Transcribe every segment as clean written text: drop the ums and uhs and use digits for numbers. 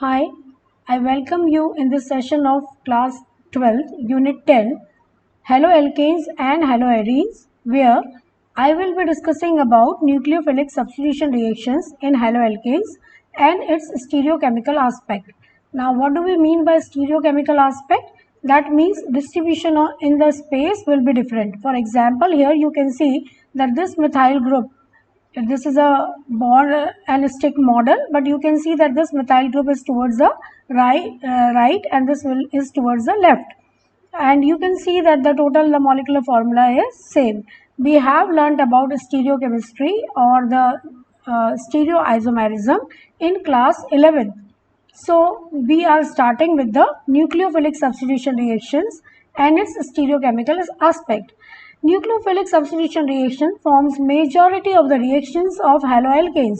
Hi, I welcome you in this session of class 12, unit 10, haloalkanes and haloarenes, where I will be discussing about nucleophilic substitution reactions in haloalkanes and its stereochemical aspect. Now, what do we mean by stereochemical aspect? That means distribution in the space will be different. For example, here you can see that this methyl group, this is a bond and stick model, but you can see that this methyl group is towards the right and this is towards the left, and you can see that the molecular formula is same. We have learnt about stereochemistry or the stereoisomerism in class 11. So we are starting with the nucleophilic substitution reactions and its stereochemical aspect. Nucleophilic substitution reaction forms majority of the reactions of haloalkanes.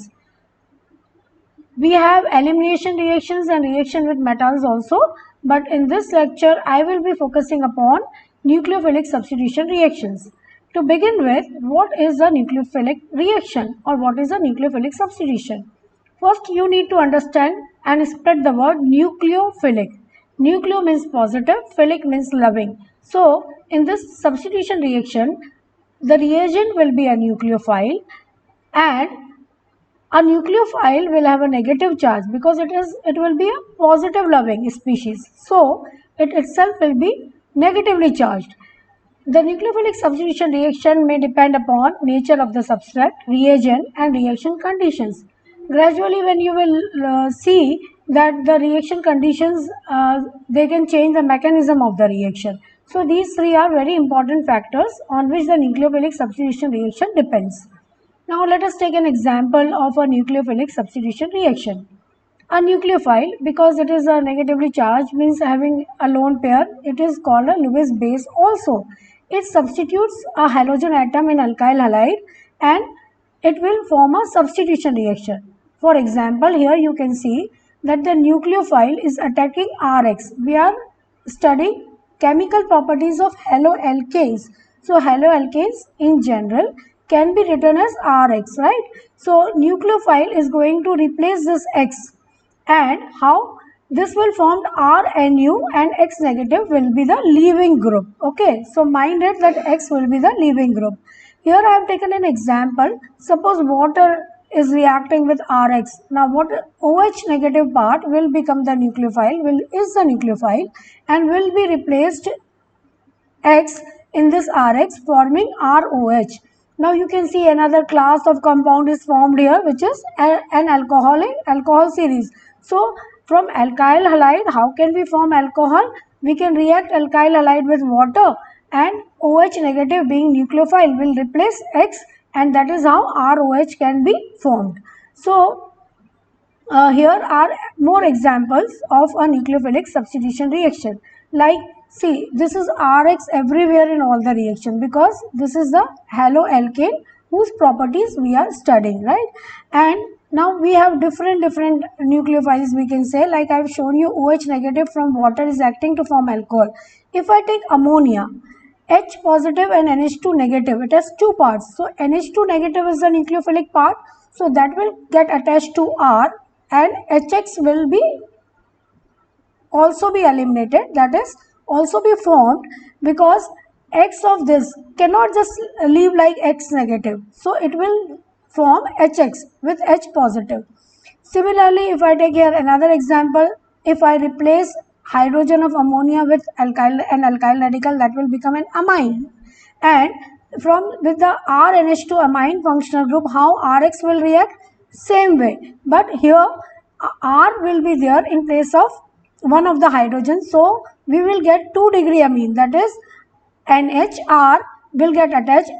We have elimination reactions and reaction with metals also, but in this lecture I will be focusing upon nucleophilic substitution reactions. To begin with, what is a nucleophilic reaction or what is a nucleophilic substitution? First, you need to understand and spread the word nucleophilic. Nucleo means positive, philic means loving. So, in this substitution reaction, the reagent will be a nucleophile, and a nucleophile will have a negative charge because it will be a positive loving species. So, it itself will be negatively charged. The nucleophilic substitution reaction may depend upon nature of the substrate, reagent and reaction conditions. Gradually, when you will see that the reaction conditions, they can change the mechanism of the reaction. So, these three are very important factors on which the nucleophilic substitution reaction depends. Now, let us take an example of a nucleophilic substitution reaction. A nucleophile, because it is a negatively charged, means having a lone pair, it is called a Lewis base also. It substitutes a halogen atom in alkyl halide and it will form a substitution reaction. For example, here you can see that the nucleophile is attacking Rx. We are studying chemical properties of haloalkanes. So, haloalkanes in general can be written as Rx, right? So, nucleophile is going to replace this X, and how this will form RNU and X negative will be the leaving group. Okay, so mind it that X will be the leaving group. Here I have taken an example. Suppose water is reacting with Rx. Now what OH negative part will become the nucleophile, is the nucleophile and will be replaced X in this Rx forming ROH. Now you can see another class of compound is formed here, which is an alcohol series. So from alkyl halide, how can we form alcohol? We can react alkyl halide with water and OH negative being nucleophile will replace X, and that is how ROH can be formed. So here are more examples of a nucleophilic substitution reaction. Like, see, this is Rx everywhere in all the reaction because this is the haloalkane whose properties we are studying, right? And now we have different nucleophiles, we can say, like I have shown you OH negative from water is acting to form alcohol. If I take ammonia, H positive and NH2 negative, it has two parts. So NH2 negative is the nucleophilic part, so that will get attached to R, and HX will be also be eliminated, that is also be formed, because X of this cannot just leave like X negative, so it will form HX with H positive. Similarly, if I take here another example, if I replace hydrogen of ammonia with alkyl radical, that will become an amine, and with the RNH2 amine functional group, how Rx will react? Same way, but here R will be there in place of one of the hydrogens, so we will get 2-degree amine, that is NHR will get attached,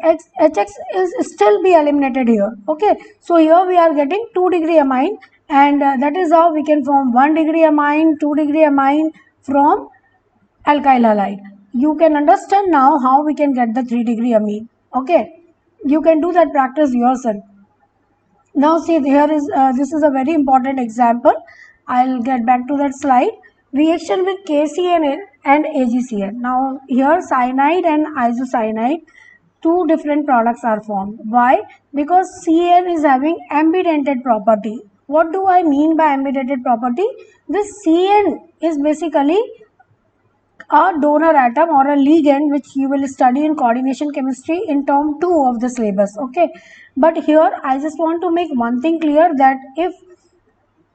HX is still be eliminated here. Okay, so here we are getting 2-degree amine, and that is how we can form 1-degree amine, 2-degree amine from alkyl halide. You can understand now how we can get the 3-degree amine. Okay, you can do that practice yourself. Now see, here is this is a very important example. I'll get back to that slide. Reaction with KCN and AgCN. Now here cyanide and isocyanide, two different products are formed. Why? Because CN is having ambidentate property. What do I mean by ambidextrous property? This CN is basically a donor atom or a ligand, which you will study in coordination chemistry in term 2 of the syllabus. Okay, but here I just want to make one thing clear, that if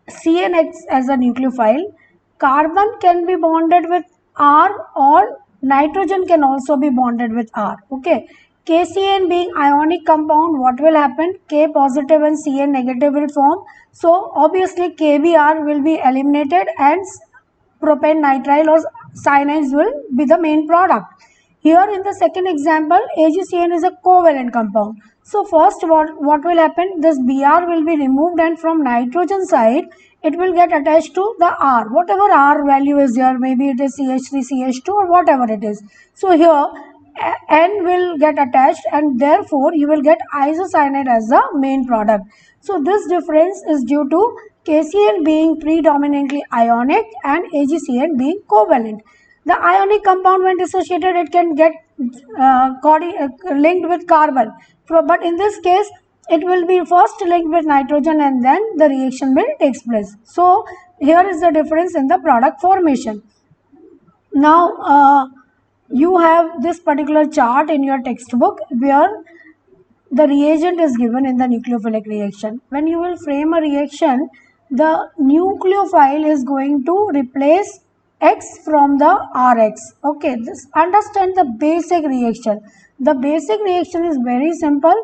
CN acts as a nucleophile, carbon can be bonded with R or nitrogen can also be bonded with R. Okay, KCN being ionic compound, what will happen? K positive and Cn negative will form. So obviously KBr will be eliminated and propane nitrile or cyanides will be the main product. Here in the second example, AgCN is a covalent compound. So first what will happen? This Br will be removed and from nitrogen side it will get attached to the R. Whatever R value is there, maybe it is CH3, CH2 or whatever it is. So here N will get attached and therefore you will get isocyanide as the main product. So this difference is due to KCl being predominantly ionic and AgCN being covalent. The ionic compound, when dissociated, it can get linked with carbon. But in this case, it will be first linked with nitrogen and then the reaction will take place. So here is the difference in the product formation. Now you have this particular chart in your textbook where the reagent is given in the nucleophilic reaction. When you will frame a reaction, the nucleophile is going to replace X from the Rx. Okay, this understand the basic reaction. The basic reaction is very simple.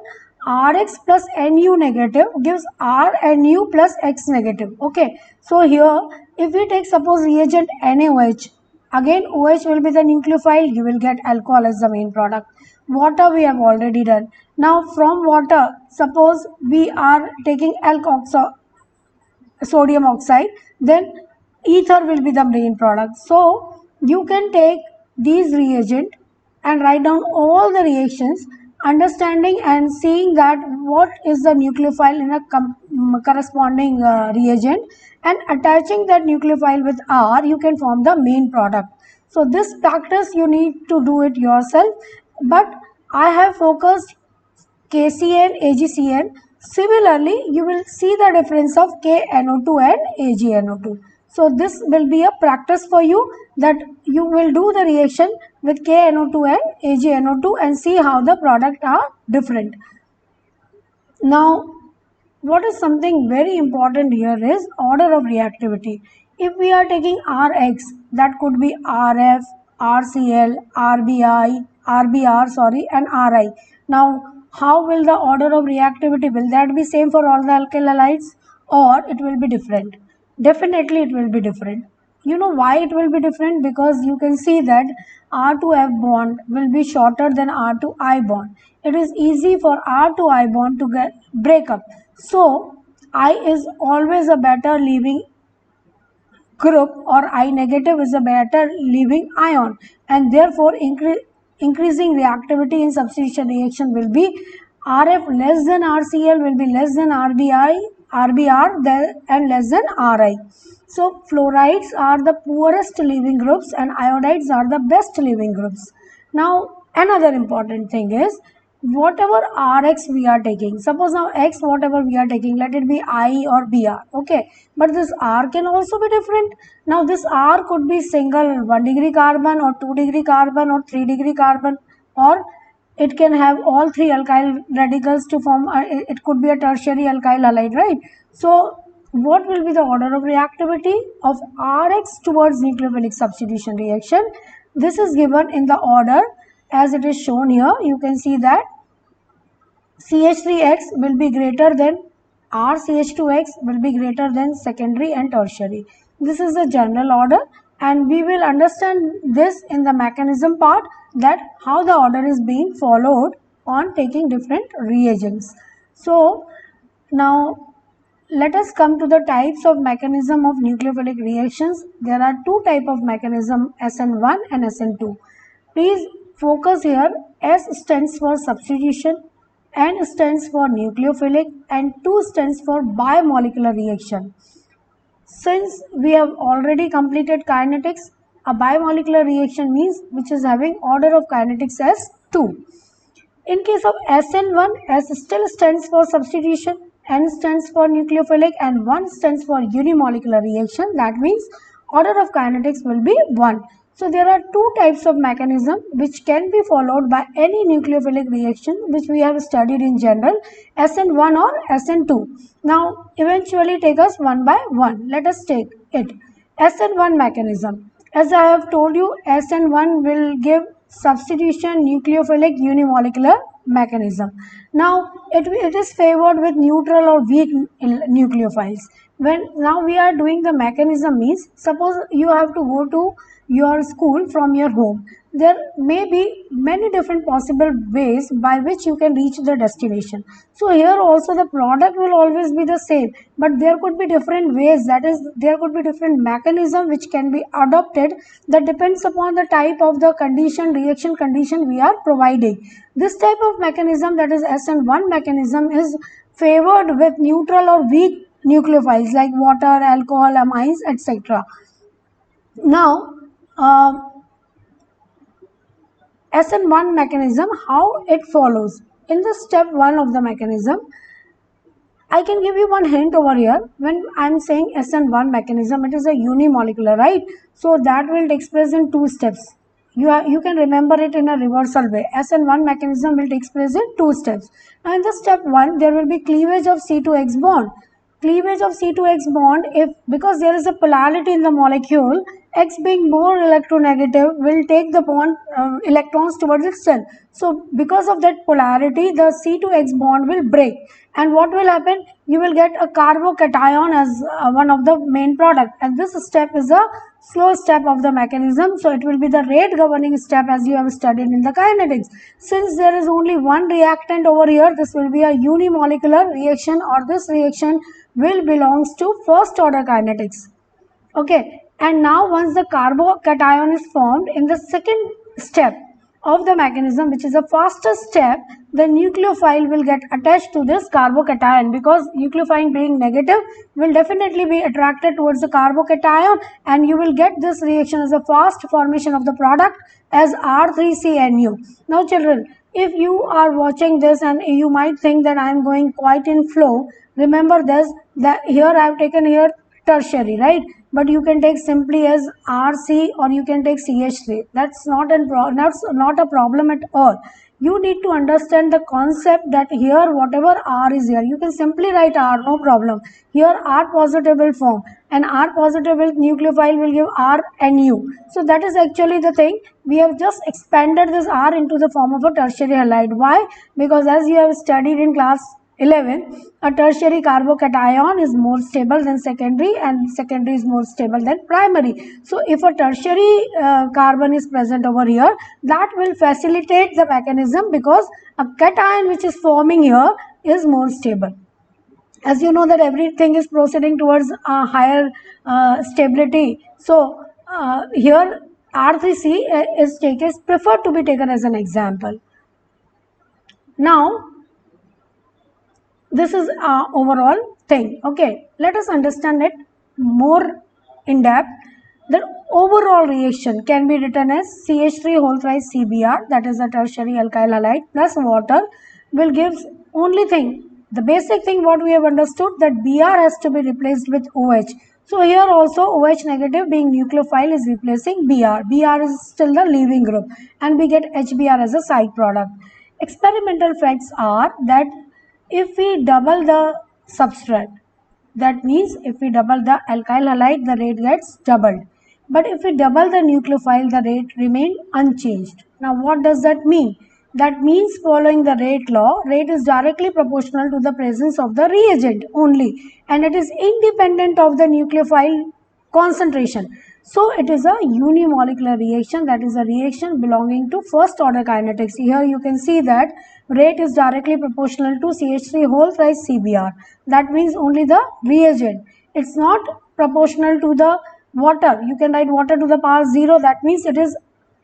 Rx plus Nu negative gives Rnu plus X negative. Okay, so here if we take suppose reagent NaOH, again OH will be the nucleophile, you will get alcohol as the main product. Water we have already done. Now from water, suppose we are taking sodium oxide, then ether will be the main product. So you can take these reagent and write down all the reactions, understanding and seeing that what is the nucleophile in a corresponding reagent, and attaching that nucleophile with R, you can form the main product. So this practice you need to do it yourself, but I have focused KCN, AgCN. Similarly, you will see the difference of KNO2 and AgNO2. So this will be a practice for you, that you will do the reaction with KNO2 and AgNO2 and see how the product are different. Now, what is something very important here is order of reactivity. If we are taking Rx, that could be Rf, RCl, RBI, RBr, and Ri. Now, how will the order of reactivity? Will that be same for all the alkyl halides or it will be different? Definitely it will be different. You know why it will be different? Because you can see that R2F bond will be shorter than R2I bond. It is easy for R2I bond to break up. So I is always a better leaving group, or I negative is a better leaving ion, and therefore increasing reactivity in substitution reaction will be Rf less than RCl will be less than RBI, RBr and less than Ri. So fluorides are the poorest leaving groups and iodides are the best leaving groups. Now another important thing is, whatever Rx we are taking, suppose now X whatever we are taking, let it be I or Br, okay, but this R can also be different. Now this R could be single 1 degree carbon or 2 degree carbon or 3 degree carbon, or it can have all three alkyl radicals to form, it could be a tertiary alkyl halide, right? So what will be the order of reactivity of Rx towards nucleophilic substitution reaction? This is given in the order as it is shown here. You can see that CH3X will be greater than RCH2X will be greater than secondary and tertiary. This is the general order, and we will understand this in the mechanism part, that how the order is being followed on taking different reagents. So now let us come to the types of mechanism of nucleophilic reactions. There are two types of mechanism, SN1 and SN2. Please focus here. S stands for substitution, N stands for nucleophilic, and 2 stands for biomolecular reaction. Since we have already completed kinetics, a biomolecular reaction means which is having order of kinetics as 2. In case of SN1, S still stands for substitution, N stands for nucleophilic and 1 stands for unimolecular reaction. That means order of kinetics will be 1. So there are two types of mechanism which can be followed by any nucleophilic reaction which we have studied in general, SN1 or SN2. Now eventually take us one by one. Let us take it. SN1 mechanism. As I have told you, SN1 will give substitution nucleophilic unimolecular mechanism. Now it is favored with neutral or weak nucleophiles. When now we are doing the mechanism means, suppose you have to go to your school from your home. There may be many different possible ways by which you can reach the destination. So here also the product will always be the same, but there could be different ways, that is there could be different mechanism which can be adopted, that depends upon the type of the condition, reaction condition we are providing. This type of mechanism, that is SN1 mechanism, is favored with neutral or weak nucleophiles like water, alcohol, amines, etc. Now SN1 mechanism, how it follows. In the step 1 of the mechanism, I can give you one hint over here. When I am saying SN1 mechanism, it is a unimolecular, right? So that will express in 2 steps. You can remember it in a reversal way. SN1 mechanism will take place in 2 steps. Now in the step 1, there will be cleavage of C2X bond. Cleavage of C2X bond, if because there is a polarity in the molecule, X being more electronegative will take the bond electrons towards itself. So because of that polarity, the C2X bond will break, and what will happen? You will get a carbocation as one of the main product, and this step is a slow step of the mechanism, so it will be the rate governing step as you have studied in the kinetics. Since there is only one reactant over here, this will be a unimolecular reaction, or this reaction will belongs to first order kinetics. Okay, and now once the carbocation is formed, in the second step of the mechanism, which is the fastest step, the nucleophile will get attached to this carbocation, because nucleophile being negative will definitely be attracted towards the carbocation, and you will get this reaction as a fast formation of the product as R3CNU. Now children, if you are watching this and you might think that I am going quite in flow, remember this, that here I have taken here tertiary, right? But you can take simply as RC, or you can take CH3. That's not a problem at all. You need to understand the concept that here whatever R is here, you can simply write R, no problem. Here R positive will form, and R positive nucleophile will give RNU. So that is actually the thing. We have just expanded this R into the form of a tertiary halide. Why? Because as you have studied in class 11, a tertiary carbocation is more stable than secondary, and secondary is more stable than primary. So if a tertiary carbon is present over here, that will facilitate the mechanism, because a cation which is forming here is more stable. As you know that everything is proceeding towards a higher stability. So here R3C is preferred to be taken as an example. Now this is our overall thing. Okay, let us understand it more in depth. The overall reaction can be written as CH3 whole thrice CBr, that is a tertiary alkyl halide, plus water will give only thing, the basic thing what we have understood, that Br has to be replaced with OH. So here also OH negative being nucleophile is replacing Br. Br is still the leaving group, and we get HBr as a side product. Experimental facts are that if we double the substrate, that means if we double the alkyl halide, the rate gets doubled. But if we double the nucleophile, the rate remain unchanged. Now what does that mean? That means following the rate law, rate is directly proportional to the presence of the reagent only, and it is independent of the nucleophile concentration. So it is a unimolecular reaction, that is a reaction belonging to first order kinetics. Here you can see that rate is directly proportional to CH3 whole thrice CBr. That means only the reagent. It's not proportional to the water. You can write water to the power 0. That means it is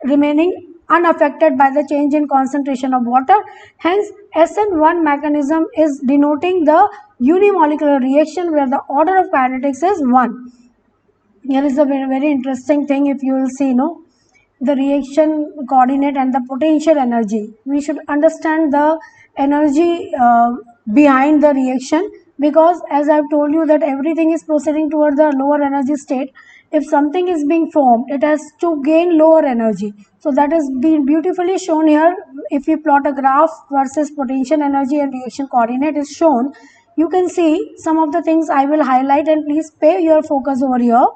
remaining unaffected by the change in concentration of water. Hence SN1 mechanism is denoting the unimolecular reaction where the order of kinetics is 1. Here is a very interesting thing. If you will see, the reaction coordinate and the potential energy. We should understand the energy behind the reaction. because as I've told you that everything is proceeding toward the lower energy state. If something is being formed, it has to gain lower energy. So that is being beautifully shown here. If we plot a graph versus potential energy and reaction coordinate is shown, you can see some of the things I will highlight, and please pay your focus over here.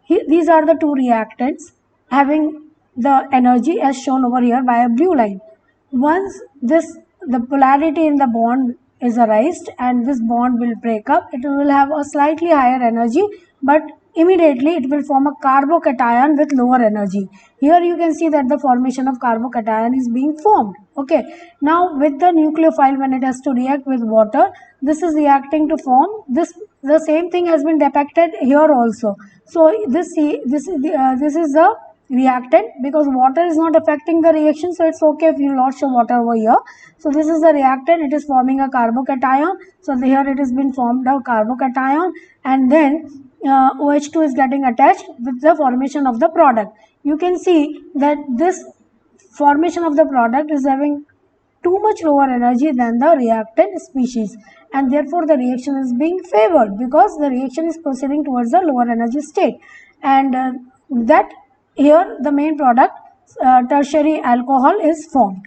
These are the two reactants having the energy as shown over here by a blue line. Once the polarity in the bond is arised and this bond will break up, it will have a slightly higher energy, but immediately it will form a carbocation with lower energy. Here you can see that the formation of carbocation is being formed. Okay, now with the nucleophile, when it has to react with water, this is reacting to form this. The same thing has been depicted here also. So this is the reactant, because water is not affecting the reaction, so it's okay if you not show water over here. So this is the reactant, it is forming a carbocation. So here it has been formed a carbocation, and then OH2 is getting attached with the formation of the product. You can see that this formation of the product is having too much lower energy than the reactant species, and therefore the reaction is being favored because the reaction is proceeding towards the lower energy state, and that here the main product, tertiary alcohol, is formed.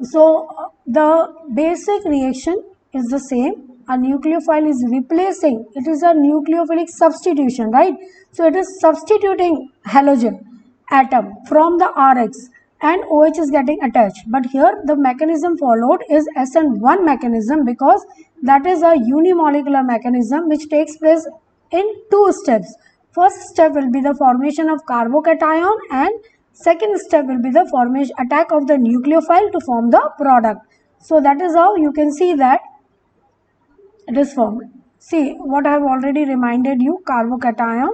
So the basic reaction is the same. A nucleophile is replacing, it is a nucleophilic substitution, right? So it is substituting halogen atom from the Rx, and OH is getting attached. But here the mechanism followed is SN1 mechanism, because that is a unimolecular mechanism which takes place in two steps. First step will be the formation of carbocation, and second step will be the formation attack of the nucleophile to form the product. So that is how you can see that it is formed. See what I have already reminded you, carbocation.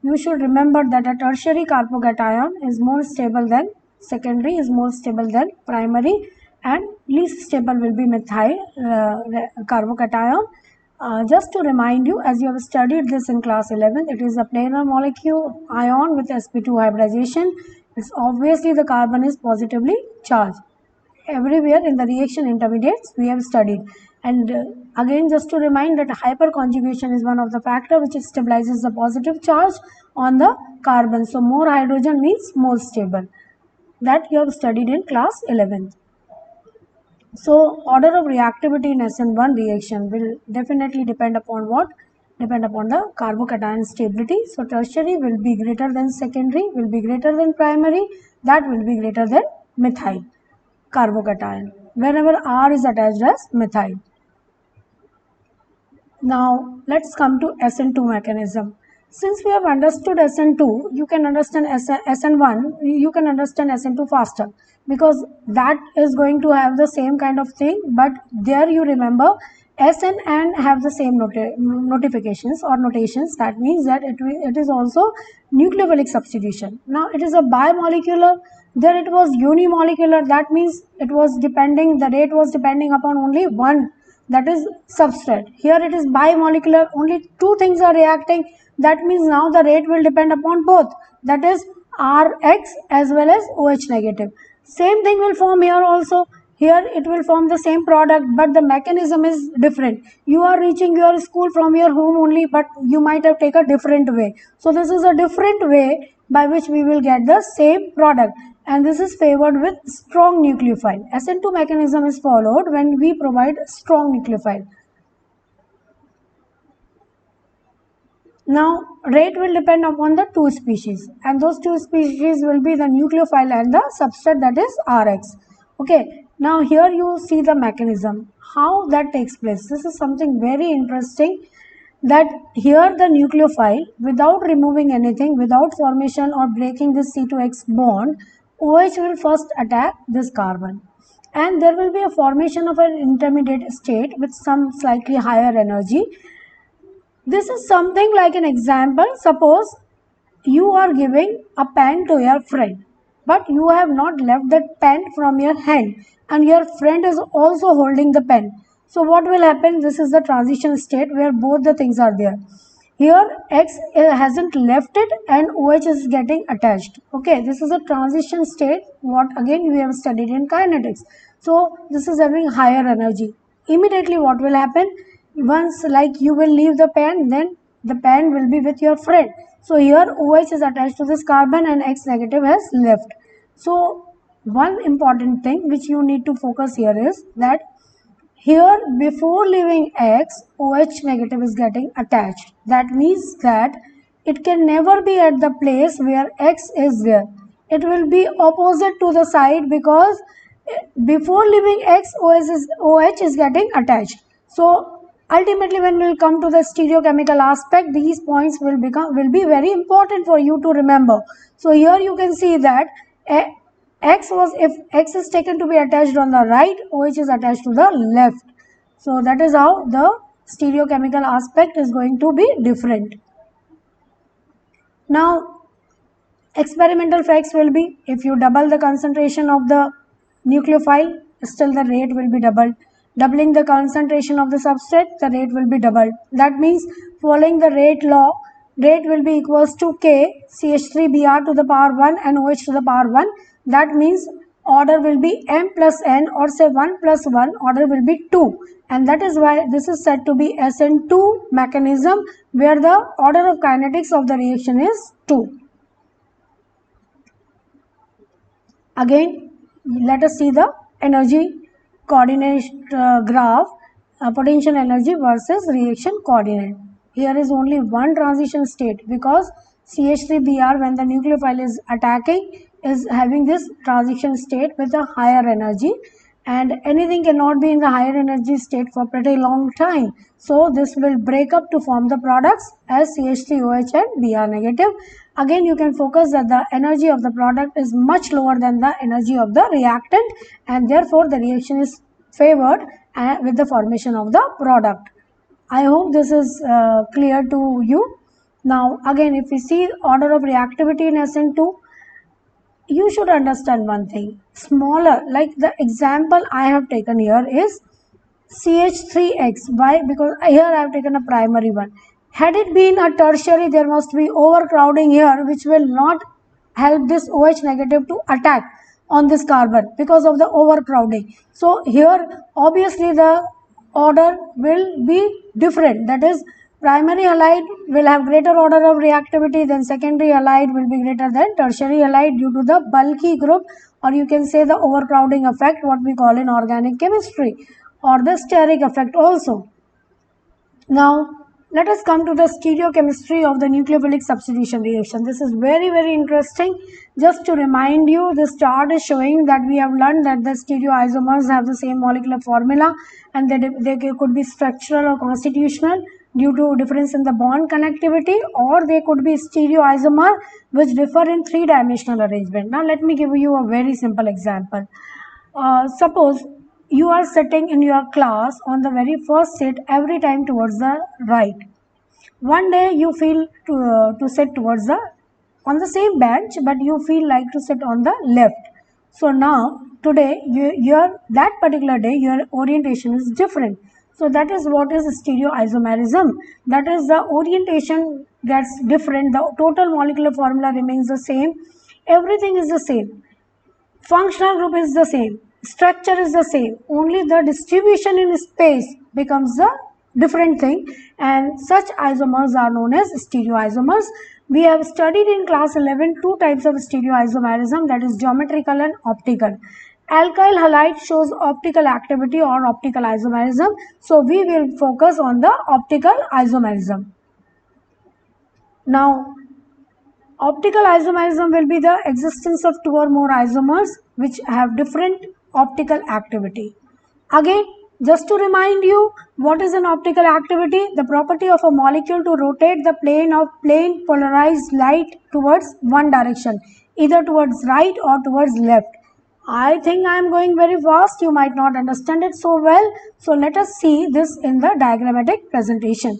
You should remember that a tertiary carbocation is more stable than secondary, is more stable than primary, and least stable will be methyl carbocation. Just to remind you, as you have studied this in class 11, it is a planar molecule ion with sp2 hybridization. It's obviously the carbon is positively charged. Everywhere in the reaction intermediates we have studied. And again, just to remind that hyperconjugation is one of the factor which stabilizes the positive charge on the carbon. So more hydrogen means more stable. That you have studied in class 11. So order of reactivity in SN1 reaction will definitely depend upon what? Depend upon the carbocation stability. So tertiary will be greater than secondary, will be greater than primary, that will be greater than methyl carbocation whenever R is attached as methyl. Now let's come to SN2 mechanism. Since we have understood SN2, you can understand SN1, you can understand SN2 faster, because that is going to have the same kind of thing, but there you remember SN and have the same notifications or notations. That means that it is also nucleophilic substitution. Now it is a bimolecular, there it was unimolecular, that means it was depending, the rate was depending upon only one, that is substrate. Here it is bimolecular, only two things are reacting, that means now the rate will depend upon both, that is Rx as well as OH negative. Same thing will form here also. Here it will form the same product, but the mechanism is different. You are reaching your school from your home only, but you might have taken a different way. So this is a different way by which we will get the same product, and this is favored with strong nucleophile. SN2 mechanism is followed when we provide strong nucleophile. Now rate will depend upon the two species, and those two species will be the nucleophile and the substrate, that is Rx. Okay, now here you see the mechanism, how that takes place. This is something very interesting, that here the nucleophile, without removing anything, without formation or breaking this C2X bond, OH will first attack this carbon, and there will be a formation of an intermediate state with some slightly higher energy. This is something like an example. Suppose you are giving a pen to your friend, but you have not left that pen from your hand, and your friend is also holding the pen. So what will happen? This is the transition state where both the things are there. Here X hasn't left it and OH is getting attached. Okay, this is a transition state, what again we have studied in kinetics. So this is having higher energy. immediately what will happen? Once like you will leave the pen, then the pen will be with your friend. So here OH is attached to this carbon and X negative has left. So one important thing which you need to focus here is that here before leaving X, OH negative is getting attached. That means that it can never be at the place where X is there. It will be opposite to the side because before leaving X, OH is getting attached. So ultimately when we will come to the stereochemical aspect, these points will be very important for you to remember. So here you can see that if X is taken to be attached on the right, OH is attached to the left. So that is how the stereochemical aspect is going to be different. Now experimental facts will be, if you double the concentration of the nucleophile, still the rate will be doubled. Doubling the concentration of the substrate, the rate will be doubled. That means following the rate law, rate will be equals to K CH3Br to the power 1 and OH to the power 1. That means order will be M plus N, or say 1 plus 1, order will be 2. And that is why this is said to be SN2 mechanism, where the order of kinetics of the reaction is 2. Again, let us see the energy coordinate graph, potential energy versus reaction coordinate. Here is only one transition state because CH3Br, when the nucleophile is attacking, is having this transition state with a higher energy, and anything cannot be in the higher energy state for pretty long time. So this will break up to form the products as CH3OH and Br negative. Again, you can focus that the energy of the product is much lower than the energy of the reactant, and therefore the reaction is favored with the formation of the product. I hope this is clear to you. Now again, if we see order of reactivity in SN2, you should understand one thing. Smaller, like the example I have taken here is CH3X. Why? Because here I have taken a primary one. Had it been a tertiary, there must be overcrowding here, which will not help this OH negative to attack on this carbon because of the overcrowding. So here obviously the order will be different. That is, primary halide will have greater order of reactivity, then secondary halide will be greater than tertiary halide due to the bulky group, or you can say the overcrowding effect, what we call in organic chemistry, or the steric effect also. Now let us come to the stereochemistry of the nucleophilic substitution reaction. This is very interesting. Just to remind you, this chart is showing that we have learned that the stereoisomers have the same molecular formula, and they could be structural or constitutional due to difference in the bond connectivity, or they could be stereoisomer which differ in three-dimensional arrangement. Now let me give you a very simple example. Suppose you are sitting in your class on the very first seat every time towards the right. One day you feel to sit towards on the same bench, but you feel like to sit on the left. So now today that particular day your orientation is different. So that is what is stereoisomerism. That is, the orientation gets different, the total molecular formula remains the same, everything is the same, functional group is the same, structure is the same, only the distribution in space becomes a different thing, and such isomers are known as stereoisomers. We have studied in class 11 two types of stereoisomerism, that is geometrical and optical. Alkyl halide shows optical activity or optical isomerism, so we will focus on the optical isomerism. Now optical isomerism will be the existence of two or more isomers which have different optical activity. Again, just to remind you, what is an optical activity? The property of a molecule to rotate the plane of plane polarized light towards one direction, either towards right or towards left. I think I am going very fast, you might not understand it so well. So let us see this in the diagrammatic presentation.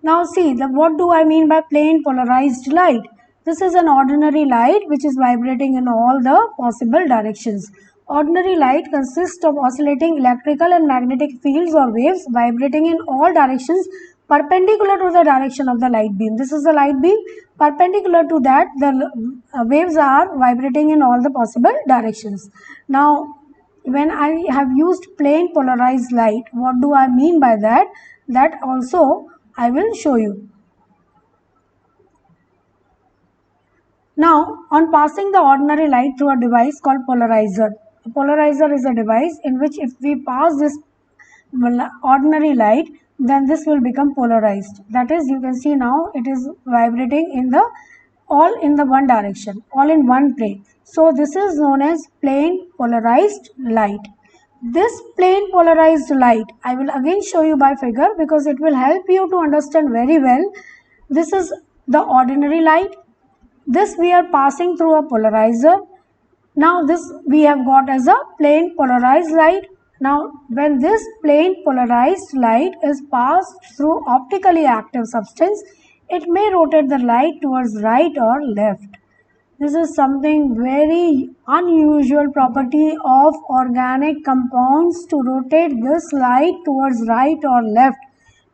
Now see, what do I mean by plane polarized light? This is an ordinary light which is vibrating in all the possible directions. Ordinary light consists of oscillating electrical and magnetic fields or waves vibrating in all directions perpendicular to the direction of the light beam. This is the light beam. Perpendicular to that, the waves are vibrating in all the possible directions. Now when I have used plain polarized light, what do I mean by that? That also I will show you. Now, on passing the ordinary light through a device called polarizer. A polarizer is a device in which if we pass this ordinary light, then this will become polarized. That is, you can see now it is vibrating in the all in the one direction, all in one plane. So this is known as plane polarized light. This plane polarized light, I will again show you by figure because it will help you to understand very well. This is the ordinary light. This we are passing through a polarizer. Now this we have got as a plane polarized light. Now when this plane polarized light is passed through optically active substance, it may rotate the light towards right or left. This is something very unusual property of organic compounds to rotate this light towards right or left,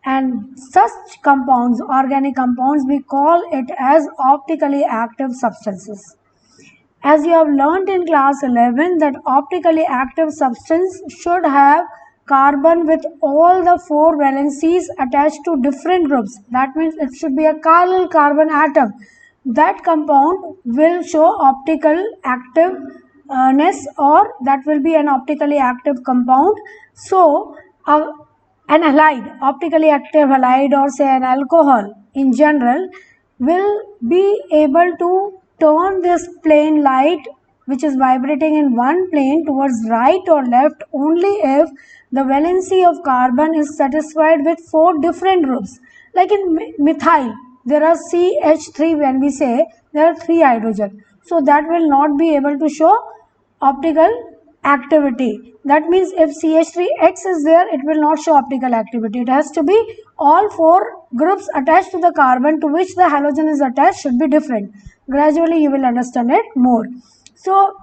and such compounds, organic compounds, we call it as optically active substances. As you have learnt in class 11 that optically active substance should have carbon with all the 4 valencies attached to different groups. That means it should be a chiral carbon atom. That compound will show optical activeness, or that will be an optically active compound. So, an halide, optically active halide, or say an alcohol in general, will be able to turn this plane light which is vibrating in one plane towards right or left only if the valency of carbon is satisfied with 4 different groups. Like in methyl, there are CH3, when we say there are 3 hydrogen. So that will not be able to show optical activity. That means if CH3X is there, it will not show optical activity. It has to be all 4 groups attached to the carbon to which the halogen is attached should be different. Gradually you will understand it more. So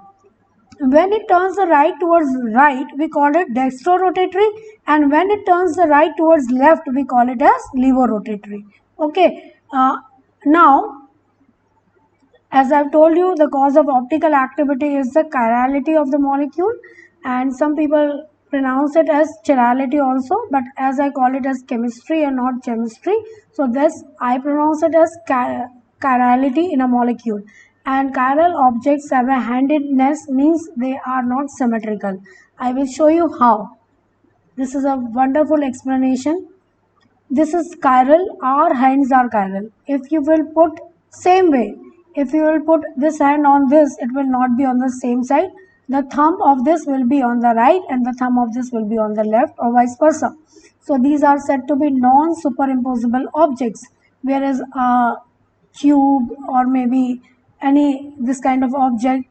when it turns the right towards right, we call it dextrorotatory, and when it turns the right towards left, we call it as levorotatory. Okay. Now, as I've told you, the cause of optical activity is the chirality of the molecule, and some people pronounce it as chirality also, but as I call it as chemistry and not chemistry, so this I pronounce it as chirality in a molecule. And chiral objects have a handedness, means they are not symmetrical. I will show you how. This is a wonderful explanation. This is chiral, our hands are chiral. If you will put same way, if you will put this hand on this, it will not be on the same side. The thumb of this will be on the right and the thumb of this will be on the left, or vice versa. So these are said to be non-superimposable objects, whereas a cube or maybe any this kind of object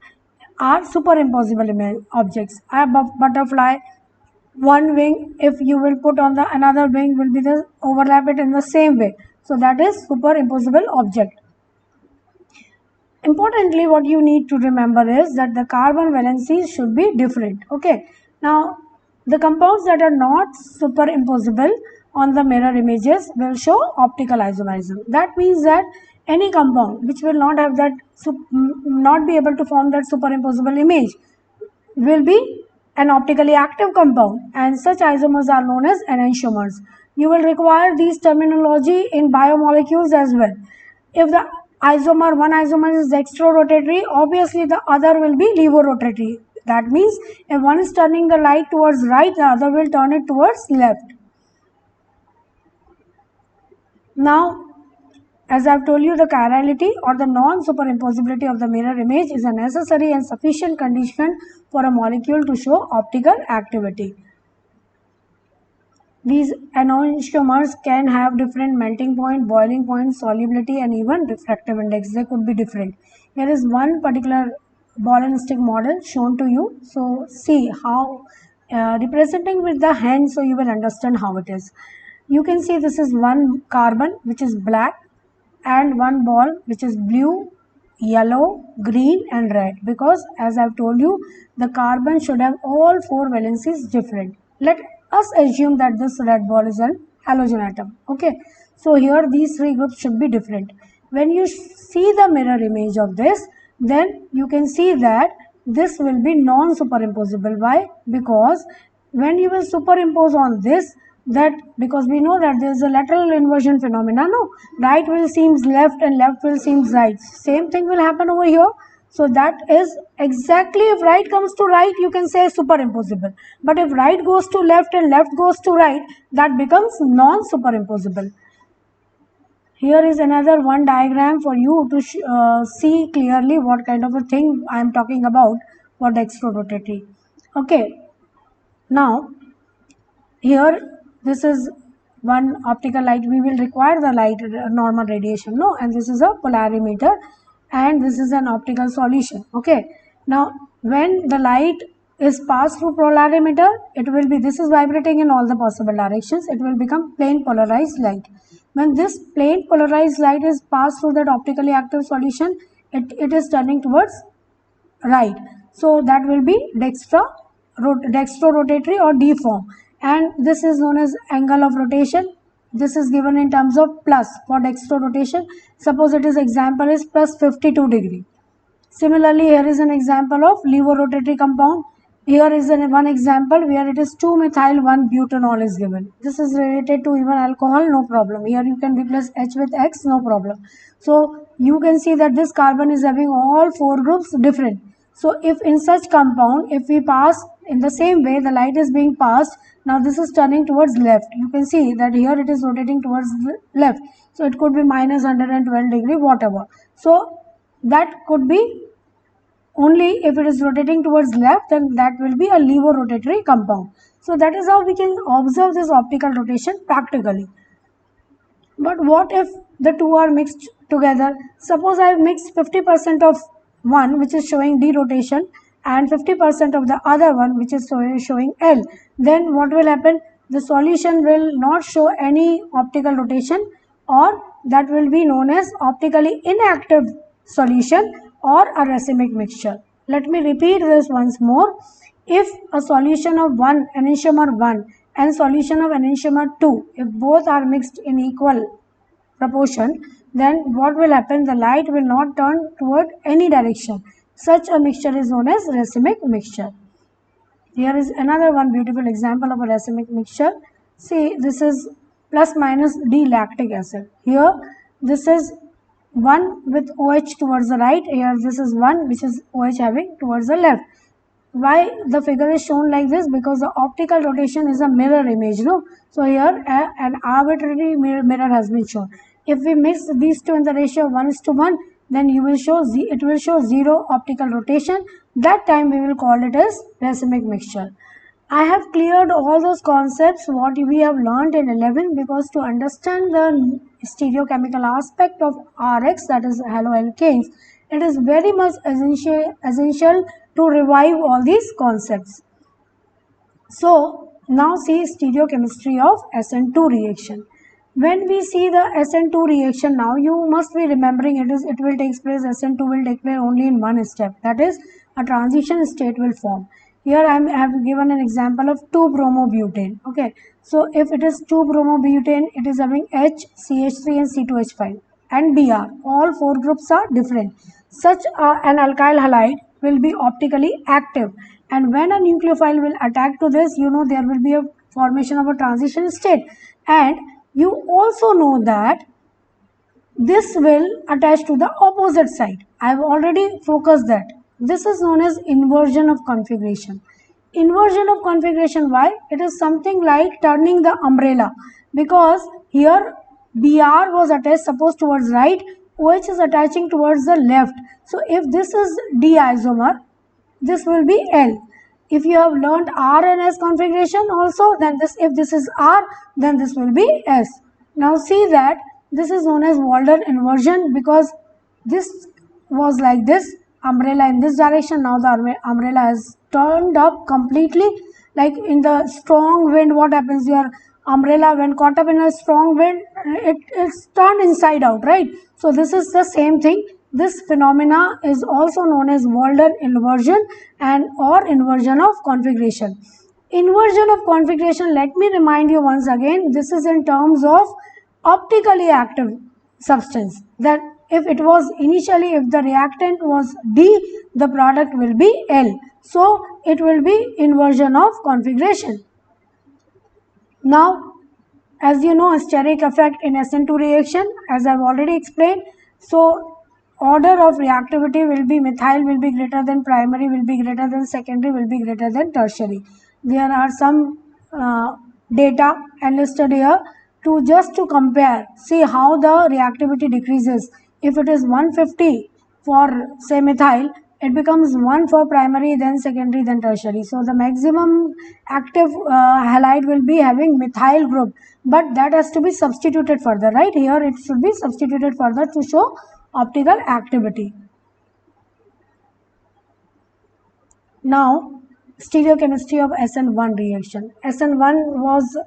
are superimposable objects. A butterfly, one wing, if you will put on the another wing, will be the overlap it in the same way. So that is superimposable object. Importantly, what you need to remember is that the carbon valencies should be different. Okay. Now, the compounds that are not superimposable on the mirror images will show optical isomerism. That means that any compound which will not have that, not be able to form that superimposable image, will be an optically active compound, and such isomers are known as enantiomers. You will require these terminology in biomolecules as well. If the one isomer is dextrorotatory, obviously the other will be levorotatory. That means if one is turning the light towards right, the other will turn it towards left. Now, as I have told you, the chirality or the non-superimposability of the mirror image is a necessary and sufficient condition for a molecule to show optical activity. These enantiomers can have different melting point, boiling point, solubility, and even refractive index. They could be different. Here is one particular ball and stick model shown to you. So see how representing with the hand, so you will understand how it is. You can see this is one carbon which is black, and one ball which is blue, yellow, green and red, because as I have told you, the carbon should have all 4 valencies different. Let us assume that this red ball is an halogen atom. Okay, so here these 3 groups should be different. When you see the mirror image of this, then you can see that this will be non-superimposable. Why? Because when you will superimpose on this, that because we know that there is a lateral inversion phenomena, no, right will seems left and left will seems right. Same thing will happen over here. So that is exactly, if right comes to right, you can say superimposable. But if right goes to left and left goes to right, that becomes non-superimposable. Here is another one diagram for you to see clearly what kind of a thing I am talking about for dextrorotatory. Okay, now here this is one optical light. We will require the light normal radiation, no, and this is a polarimeter and this is an optical solution. Okay, now when the light is passed through polarimeter, it will be, this is vibrating in all the possible directions, it will become plane polarized light. When this plane polarized light is passed through that optically active solution, it is turning towards right. So that will be dextrorotatory or D form, and this is known as angle of rotation. This is given in terms of plus for dextrorotation. Suppose it is example is plus 52 degree. Similarly, here is an example of levorotatory compound. Here is one example where it is 2-methyl-1-butanol is given. This is related to even alcohol, no problem. Here you can replace H with X, no problem. So you can see that this carbon is having all four groups different. So if in such compound, if we pass in the same way, the light is being passed. Now this is turning towards left. You can see that here it is rotating towards the left. So it could be minus 112 degree, whatever. So that could be only if it is rotating towards left, then that will be a levorotatory compound. So that is how we can observe this optical rotation practically. But what if the two are mixed together? Suppose I have mixed 50% of one which is showing D rotation and 50% of the other one which is showing L. Then what will happen? The solution will not show any optical rotation, or that will be known as optically inactive solution or a racemic mixture. Let me repeat this once more. If a solution of 1 enantiomer 1 and solution of enantiomer 2, if both are mixed in equal proportion, then what will happen? The light will not turn toward any direction. Such a mixture is known as racemic mixture. Here is another one beautiful example of a racemic mixture. See, this is plus minus D lactic acid. Here this is 1 with OH towards the right. Here this is 1 which is OH having towards the left. Why the figure is shown like this? Because the optical rotation is a mirror image, no? So here an arbitrary mirror has been shown. If we mix these two in the ratio of 1:1, then it will show 0 optical rotation. That time we will call it as racemic mixture. I have cleared all those concepts what we have learned in 11, because to understand the stereochemical aspect of RX, that is haloalkanes, it is very much essential to revive all these concepts. So now see stereochemistry of SN2 reaction. When we see the SN2 reaction, now you must be remembering it will take place, SN2 will take place only in one step, that is a transition state will form. Here I have given an example of 2-bromobutane. Okay, so if it is 2-bromobutane, it is having H, CH3 and C2H5 and Br. All four groups are different. Such an alkyl halide will be optically active, and when a nucleophile will attack to this, you know there will be a formation of a transition state, and you also know that this will attach to the opposite side. I have already focused that. This is known as inversion of configuration. Inversion of configuration, why? It is something like turning the umbrella, because here Br was attached, suppose towards right, OH is attaching towards the left. So if this is D isomer, this will be L. If you have learned R and S configuration also, then if this is R, then this will be S. Now see that this is known as Walden inversion, because this was like this, umbrella in this direction. Now the umbrella has turned up completely, like in the strong wind. What happens? Your umbrella, when caught up in a strong wind, it's turned inside out, right? So this is the same thing. This phenomena is also known as Walden inversion and or inversion of configuration. Inversion of configuration, let me remind you once again, this is in terms of optically active substance. That if it was initially, if the reactant was D, the product will be L. So it will be inversion of configuration. Now, as you know, steric effect in SN2 reaction, as I have already explained. So order of reactivity will be methyl will be greater than primary, will be greater than secondary, will be greater than tertiary. There are some data enlisted here to just to compare, see how the reactivity decreases. If it is 150 for say methyl, it becomes 1 for primary, then secondary, then tertiary. So the maximum active halide will be having methyl group, but that has to be substituted further, right? Here it should be substituted further to show optical activity. Now, stereochemistry of SN1 reaction. SN1 was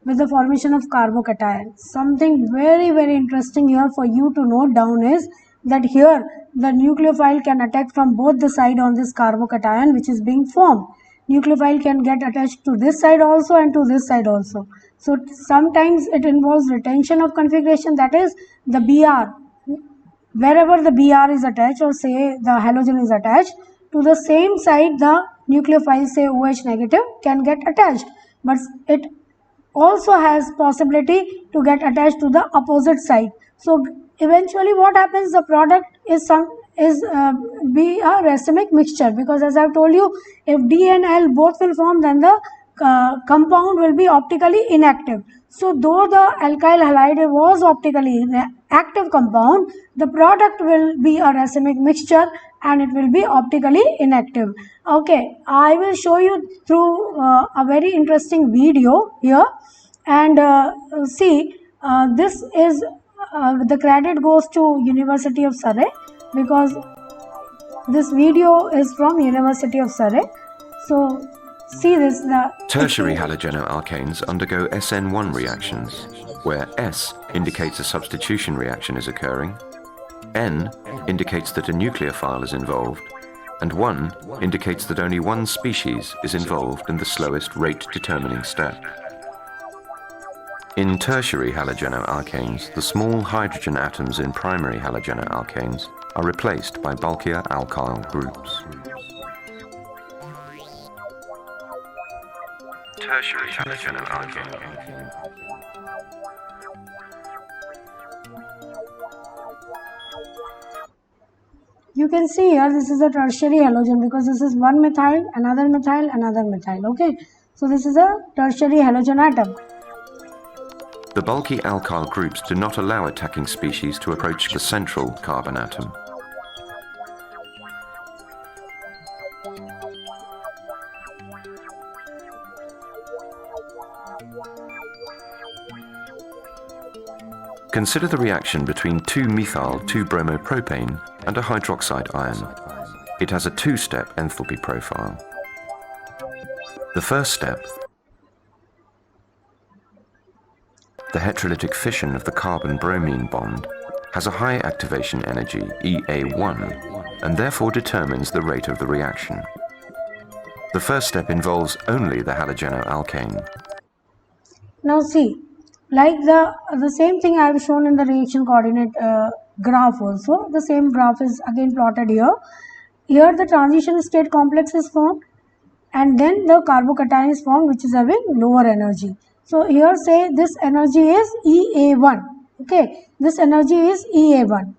with the formation of carbocation. Something very interesting here for you to note down is that here the nucleophile can attack from both the side on this carbocation which is being formed. Nucleophile can get attached to this side also and to this side also. So sometimes it involves retention of configuration, that is the Br, wherever the Br is attached or say the halogen is attached, to the same side the nucleophile say OH negative can get attached, but it also has possibility to get attached to the opposite side. So eventually what happens, the product is be a racemic mixture, because as I have told you, if D and L both will form, then the compound will be optically inactive. So though the alkyl halide was optically active compound, the product will be a racemic mixture and it will be optically inactive. Okay, I will show you through a very interesting video here, and see, this is the credit goes to University of Surrey, because this video is from University of Surrey. So see this. Tertiary halogenoalkanes undergo SN1 reactions, where S indicates a substitution reaction is occurring, N indicates that a nucleophile is involved, and 1 indicates that only one species is involved in the slowest rate-determining step. In tertiary halogenoalkanes, the small hydrogen atoms in primary halogenoalkanes are replaced by bulkier alkyl groups. Tertiary halogenoalkane. You can see here this is a tertiary halogen, because this is one methyl, another methyl, another methyl. Okay, so this is a tertiary halogen atom. The bulky alkyl groups do not allow attacking species to approach the central carbon atom. Consider the reaction between 2-methyl-2-bromopropane and a hydroxide ion. It has a two-step enthalpy profile. The first step, the heterolytic fission of the carbon-bromine bond, has a high activation energy, EA1, and therefore determines the rate of the reaction. The first step involves only the halogenoalkane. Now see, like the same thing I have shown in the reaction coordinate graph also. The same graph is again plotted here. Here the transition state complex is formed, and then the carbocation is formed, which is having lower energy. So here say this energy is EA1. Okay, this energy is EA1.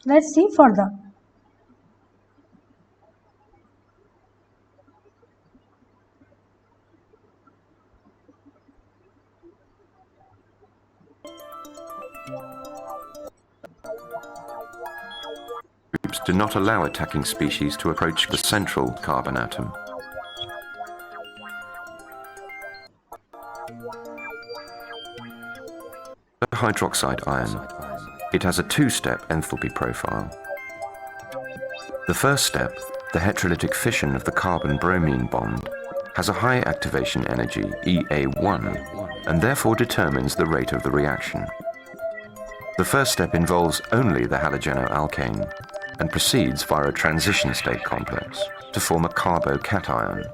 Let's see further. Groups do not allow attacking species to approach the central carbon atom. The hydroxide ion. It has a two-step enthalpy profile. The first step, the heterolytic fission of the carbon-bromine bond, has a high activation energy, EA1, and therefore determines the rate of the reaction. The first step involves only the halogenoalkane and proceeds via a transition state complex to form a carbocation.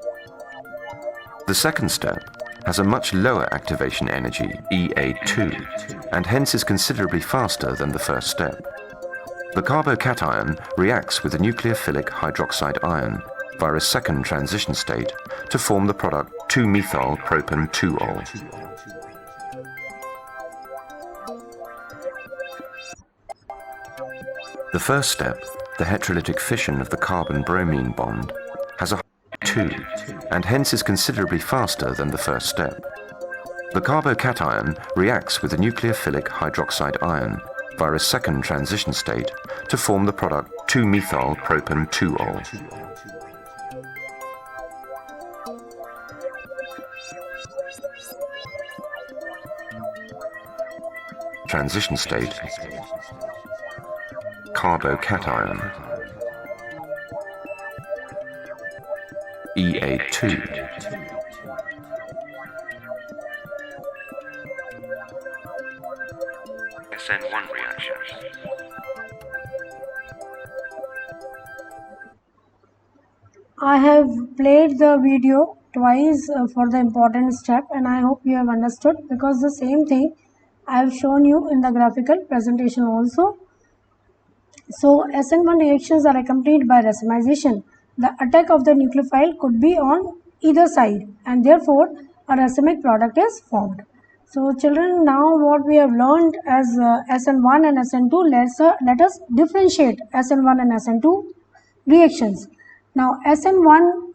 The second step has a much lower activation energy, EA2, and hence is considerably faster than the first step. The carbocation reacts with the nucleophilic hydroxide ion via a second transition state to form the product 2-methyl-propan-2-ol. The first step, the heterolytic fission of the carbon-bromine bond, has a 2 and hence is considerably faster than the first step. The carbocation reacts with the nucleophilic hydroxide ion via a second transition state to form the product 2-methyl-propan-2-ol. Transition state, carbocation, EA2. SN1 reaction. I have played the video twice for the important step, and I hope you have understood, because the same thing I have shown you in the graphical presentation also. So SN1 reactions are accompanied by racemization. The attack of the nucleophile could be on either side, and therefore a racemic product is formed. So children, now what we have learned as SN1 and SN2, let us differentiate SN1 and SN2 reactions. Now SN1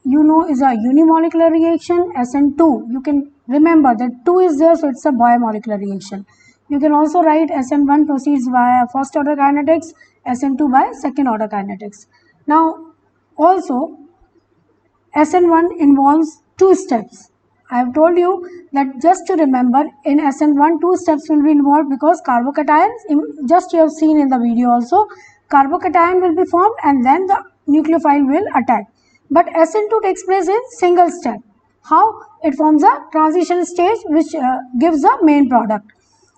is a unimolecular reaction. SN2, you can remember that 2 is there, so it's a bimolecular reaction. You can also write SN1 proceeds via first order kinetics, SN2 by second order kinetics. Now also SN1 involves 2 steps. I have told you that just to remember, in SN1 2 steps will be involved, because carbocations, just you have seen in the video also, carbocation will be formed and then the nucleophile will attack. But SN2 takes place in single step. How? It forms a transition stage which gives the main product.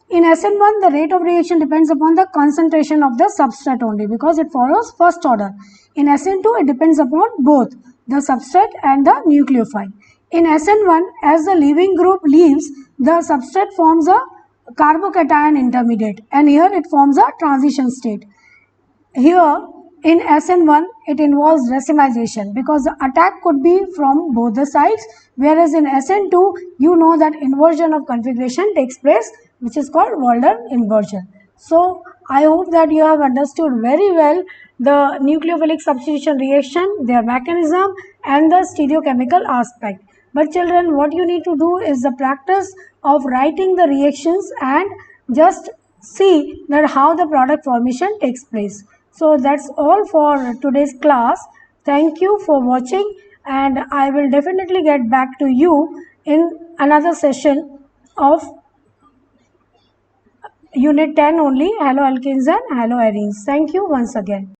In SN1, the rate of reaction depends upon the concentration of the substrate only, because it follows first order. In SN2, it depends upon both the substrate and the nucleophile. In SN1, as the leaving group leaves, the substrate forms a carbocation intermediate, and here it forms a transition state. Here in SN1, it involves racemization, because the attack could be from both the sides, whereas in SN2, you know that inversion of configuration takes place, which is called Walden inversion. So I hope that you have understood very well the nucleophilic substitution reaction, their mechanism and the stereochemical aspect. But children, what you need to do is the practice of writing the reactions and just see that how the product formation takes place. So that's all for today's class. Thank you for watching, and I will definitely get back to you in another session of Unit 10 only, Haloalkanes and haloarenes. Thank you once again.